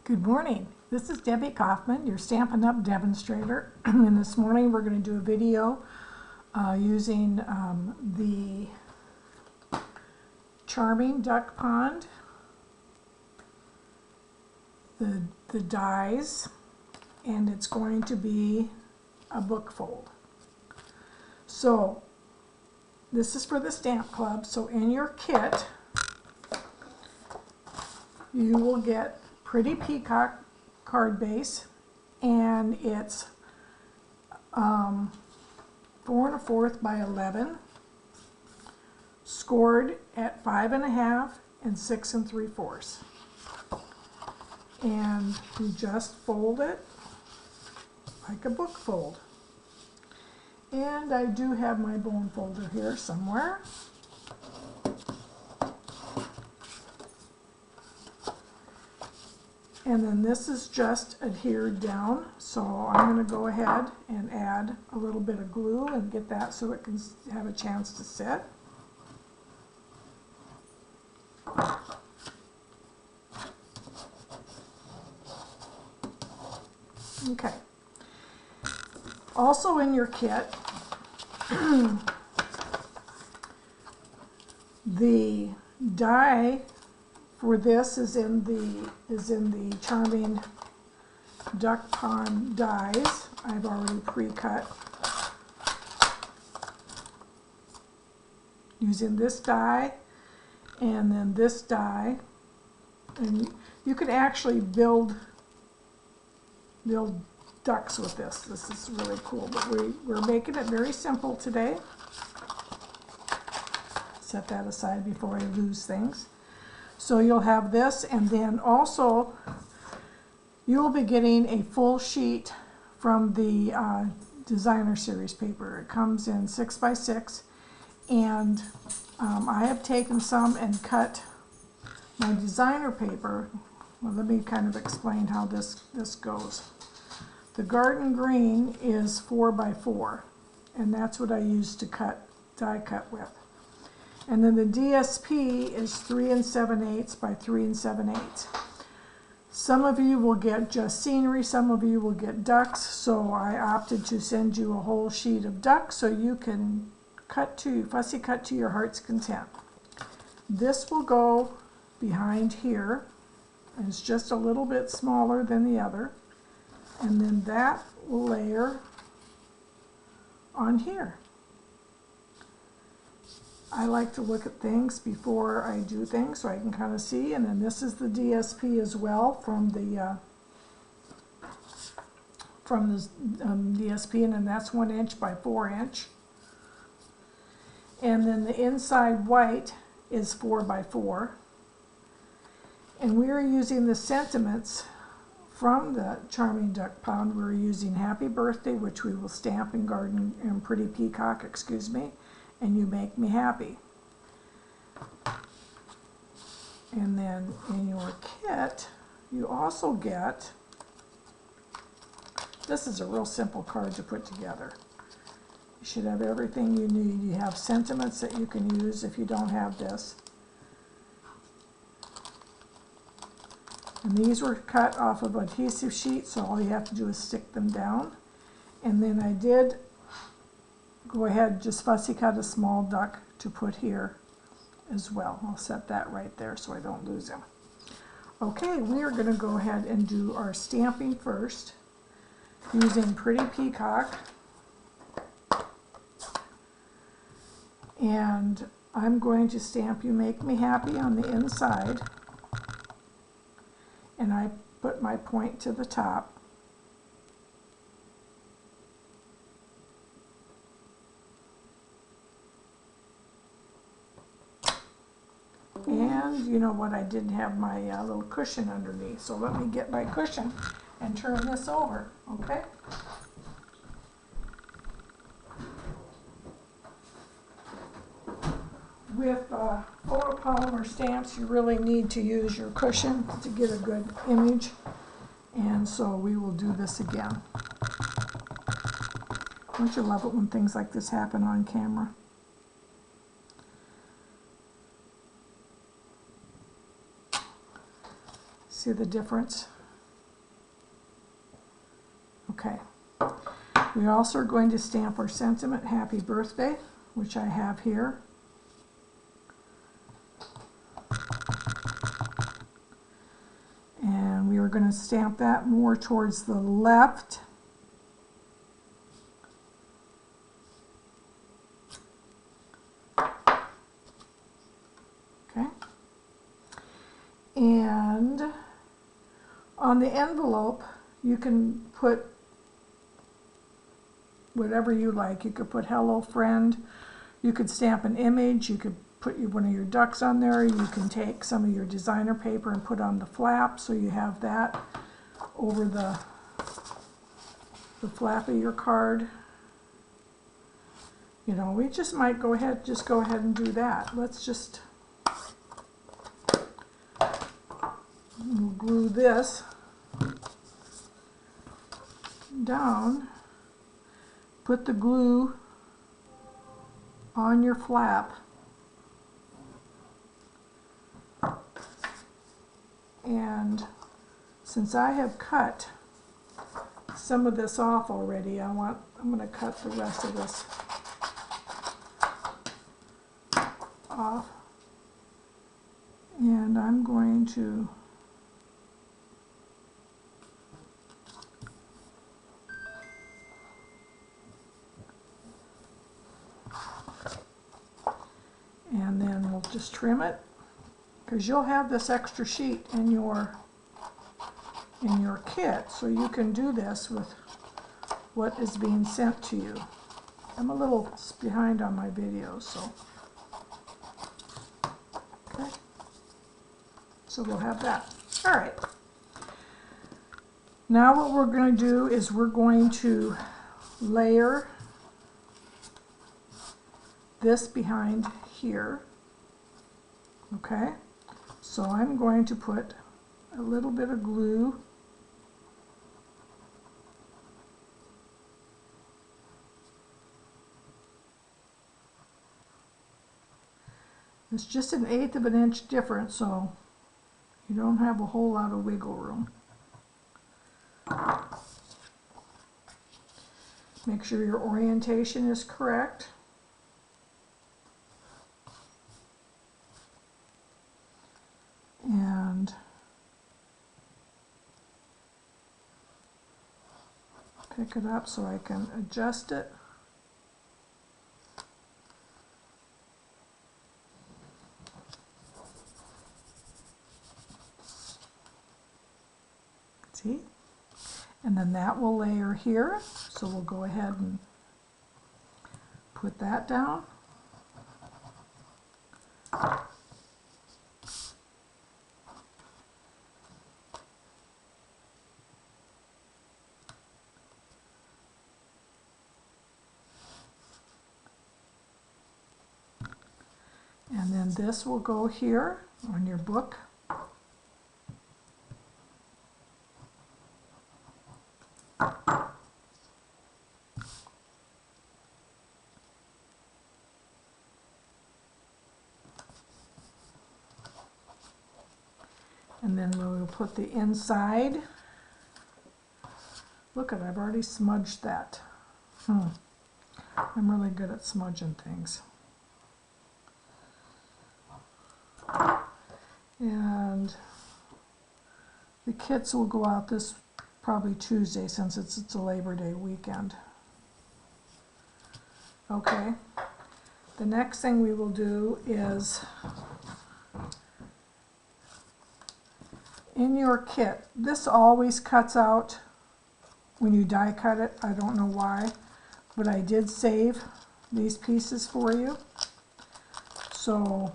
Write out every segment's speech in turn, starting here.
Good morning. This is Debbie Kaufman, your Stampin' Up! Demonstrator. And this morning we're going to do a video using the Charming Duck Pond, the dies, and it's going to be a book fold. So this is for the Stamp Club. So in your kit you will get Pretty Peacock card base, and it's 4 1/4 by 11, scored at 5 1/2 and 6 3/4, and you just fold it like a book fold. And I do have my bone folder here somewhere. And then this is just adhered down, so I'm going to go ahead and add a little bit of glue and get that so it can have a chance to sit. Okay. Also in your kit, the die for this is in the Charming Duck Pond dies. I've already pre-cut using this die and then this die, and you could actually build ducks with this. This is really cool, but we're making it very simple today. Set that aside before I lose things. So you'll have this, and then also you'll be getting a full sheet from the designer series paper. It comes in 6 by 6, and I have taken some and cut my designer paper. Well, let me kind of explain how this goes. The garden green is 4 by 4, and that's what I use to die cut with. And then the DSP is 3 7/8 by 3 7/8. Some of you will get just scenery, some of you will get ducks, so I opted to send you a whole sheet of ducks so you can fussy cut to your heart's content. This will go behind here, and it's just a little bit smaller than the other, and then that will layer on here. I like to look at things before I do things so I can kind of see. And then this is the DSP as well from the DSP, and then that's 1 inch by 4 inch. And then the inside white is 4 by 4. And we're using the sentiments from the Charming Duck Pond. We're using Happy Birthday, which we will stamp in Garden and Pretty Peacock, excuse me, and You Make Me Happy. And then in your kit, you also get, this is a real simple card to put together. You should have everything you need. You have sentiments that you can use if you don't have this. And these were cut off of adhesive sheet, so all you have to do is stick them down. And then I did go ahead, just fussy cut a small duck to put here as well. I'll set that right there so I don't lose him. Okay, we are going to go ahead and do our stamping first using Pretty Peacock. And I'm going to stamp You Make Me Happy on the inside. And I put my point to the top. And you know what, I didn't have my little cushion underneath, so let me get my cushion and turn this over, okay? With photopolymer stamps, you really need to use your cushion to get a good image, and so we will do this again. Don't you love it when things like this happen on camera? See the difference? Okay. We also are going to stamp our sentiment, happy birthday, which I have here. And we are going to stamp that more towards the left. Okay. And on the envelope, you can put whatever you like. You could put hello friend, you could stamp an image, you could put one of your ducks on there, you can take some of your designer paper and put on the flap so you have that over the flap of your card. You know, we just might go ahead and do that. Let's just we'll glue this down. Put the glue on your flap and since I have cut some of this off already, I'm going to cut the rest of this off, and I'm going to and then we'll just trim it, because you'll have this extra sheet in your kit, so you can do this with what is being sent to you. I'm a little behind on my videos, so okay. So we'll have that. All right. Now what we're going to do is we're going to layer this behind here. Okay, so I'm going to put a little bit of glue it's just 1/8 of an inch difference, so you don't have a whole lot of wiggle room. Make sure your orientation is correct. And pick it up so I can adjust it. See? And then that will layer here, so we'll go ahead and put that down. And then this will go here on your book. And then we'll put the inside. Look at, I've already smudged that. I'm really good at smudging things. And the kits will go out this probably Tuesday, since it's a Labor Day weekend. Okay, the next thing we will do is in your kit, this always cuts out when you die cut it. I don't know why, but I did save these pieces for you. So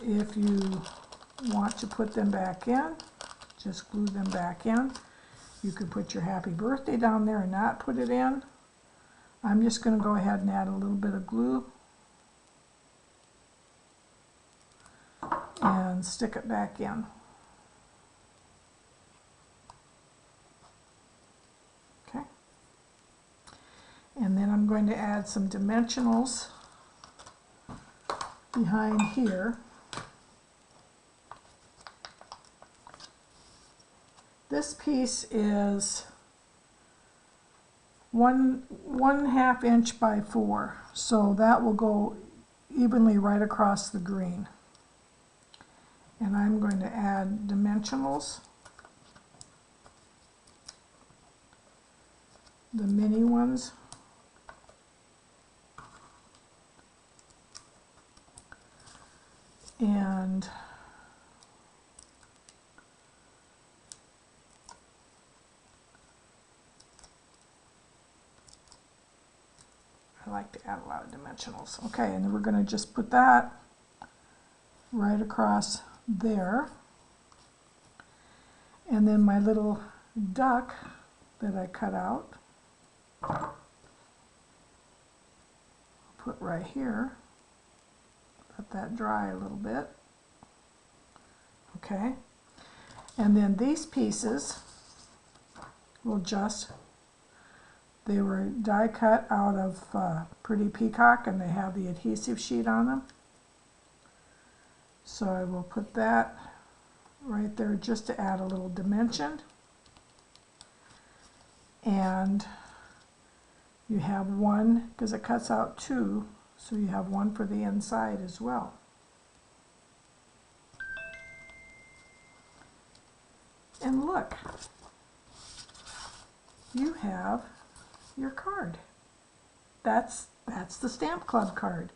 if you want to put them back in, just glue them back in. You could put your happy birthday down there and not put it in. I'm just going to go ahead and add a little bit of glue and stick it back in. Okay. And then I'm going to add some dimensionals behind here. This piece is 1/2 inch by 4. So that will go evenly right across the green. And I'm going to add dimensionals, the mini ones. And I like to add a lot of dimensionals. Okay, and then we're going to just put that right across there. And then my little duck that I cut out, put right here. Let that dry a little bit. Okay, and then these pieces will just, they were die cut out of Pretty Peacock, and they have the adhesive sheet on them. So I will put that right there just to add a little dimension. And you have one, because it cuts out 2, so you have one for the inside as well. And look, you have your card. That's the Stamp Club card.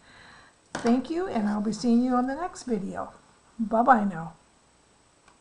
Thank you, and I'll be seeing you on the next video. Bye-bye now.